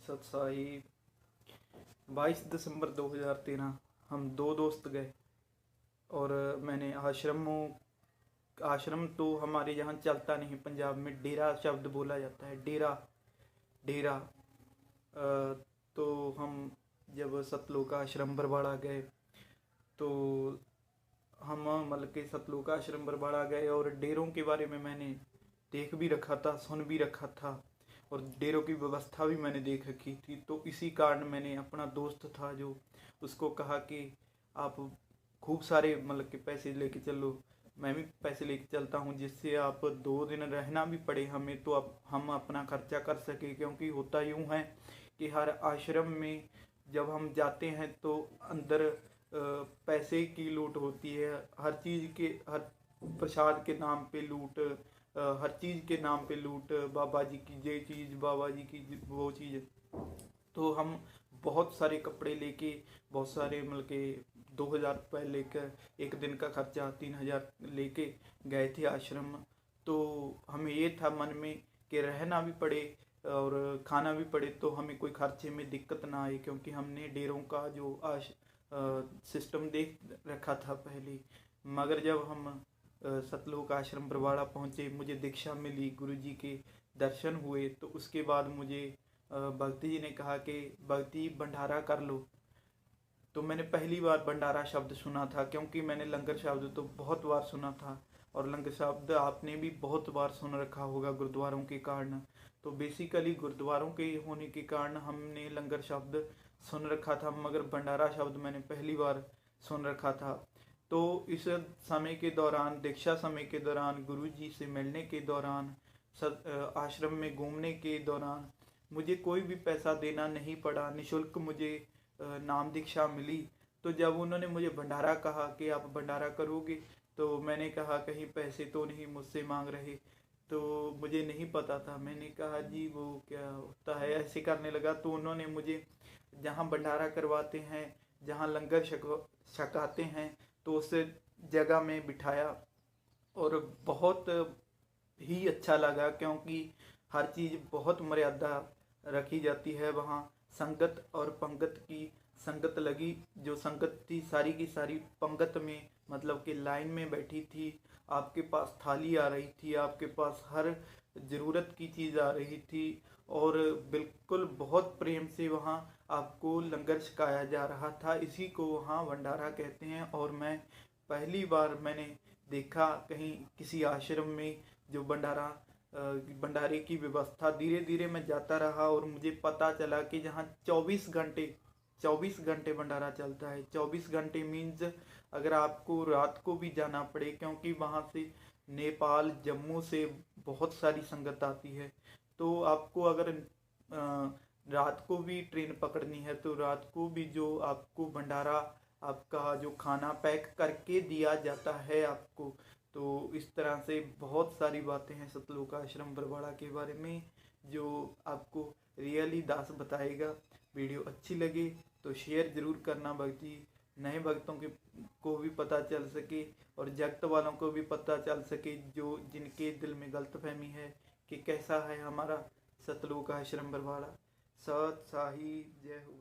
सत साहिब। 22 दिसंबर 2013 हम दो दोस्त गए और मैंने आश्रम तो हमारे यहाँ चलता नहीं, पंजाब में डेरा शब्द बोला जाता है। डेरा डेरा तो हम जब सतलोक आश्रम बरवाड़ा गए तो हम मतलब कि सतलोक आश्रम बरवाड़ा गए और डेरों के बारे में मैंने देख भी रखा था, सुन भी रखा था और डेरों की व्यवस्था भी मैंने देख रखी थी। तो इसी कारण मैंने अपना दोस्त था जो उसको कहा कि आप खूब सारे मतलब कि पैसे लेके चलो, मैं भी पैसे लेके चलता हूँ, जिससे आप 2 दिन रहना भी पड़े हमें तो हम अपना खर्चा कर सके। क्योंकि होता यूँ है कि हर आश्रम में जब हम जाते हैं तो अंदर पैसे की लूट होती है, हर चीज़ के, हर प्रसाद के नाम पे लूट, हर चीज़ के नाम पे लूट, बाबा जी की ये चीज़, बाबा जी की वो चीज़। तो हम बहुत सारे कपड़े लेके, बहुत सारे मतलब के 2000 रुपये लेकर, एक दिन का खर्चा 3000 लेके गए थे आश्रम। तो हमें ये था मन में कि रहना भी पड़े और खाना भी पड़े तो हमें कोई खर्चे में दिक्कत ना आए, क्योंकि हमने डेरों का जो सिस्टम देख रखा था पहले। मगर जब हम सतलोक आश्रम बरवाड़ा पहुँचे, मुझे दीक्षा मिली, गुरुजी के दर्शन हुए, तो उसके बाद मुझे भक्ति जी ने कहा कि भक्ति भंडारा कर लो। तो मैंने पहली बार भंडारा शब्द सुना था, क्योंकि मैंने लंगर शब्द तो बहुत बार सुना था और लंगर शब्द आपने भी बहुत बार सुन रखा होगा गुरुद्वारों के कारण। तो बेसिकली गुरुद्वारों के होने के कारण हमने लंगर शब्द सुन रखा था, मगर भंडारा शब्द मैंने पहली बार सुन रखा था। तो इस समय के दौरान, दीक्षा समय के दौरान, गुरु जी से मिलने के दौरान, आश्रम में घूमने के दौरान मुझे कोई भी पैसा देना नहीं पड़ा, निःशुल्क मुझे नाम दीक्षा मिली। तो जब उन्होंने मुझे भंडारा कहा कि आप भंडारा करोगे, तो मैंने कहा कहीं पैसे तो नहीं मुझसे मांग रहे। तो मुझे नहीं पता था, मैंने कहा जी वो क्या होता है, ऐसे करने लगा। तो उन्होंने मुझे जहाँ भंडारा करवाते हैं, जहाँ लंगर छकाते हैं, तो उस जगह में बिठाया और बहुत ही अच्छा लगा, क्योंकि हर चीज़ बहुत मर्यादा रखी जाती है वहाँ। संगत और पंगत की संगत लगी, जो संगत थी सारी की सारी पंगत में मतलब कि लाइन में बैठी थी। आपके पास थाली आ रही थी, आपके पास हर ज़रूरत की चीज़ आ रही थी और बिल्कुल बहुत प्रेम से वहाँ आपको लंगर छकाया जा रहा था। इसी को वहाँ भंडारा कहते हैं। और मैं पहली बार मैंने देखा कहीं किसी आश्रम में जो भंडारे की व्यवस्था। धीरे धीरे मैं जाता रहा और मुझे पता चला कि जहाँ 24 घंटे भंडारा चलता है। 24 घंटे मीन्स अगर आपको रात को भी जाना पड़े, क्योंकि वहाँ से नेपाल, जम्मू से बहुत सारी संगत आती है। तो आपको अगर रात को भी ट्रेन पकड़नी है तो रात को भी जो आपको भंडारा, आपका जो खाना पैक करके दिया जाता है आपको। तो इस तरह से बहुत सारी बातें हैं सतलोक आश्रम बरवाड़ा के बारे में जो आपको रियली दास बताएगा। वीडियो अच्छी लगे तो शेयर ज़रूर करना, भक्ति नए भक्तों के को भी पता चल सके और जगत वालों को भी पता चल सके, जो जिनके दिल में गलतफहमी है कि कैसा है हमारा सतलोक आश्रम बरवाड़ा। सत साहिब, जय हो।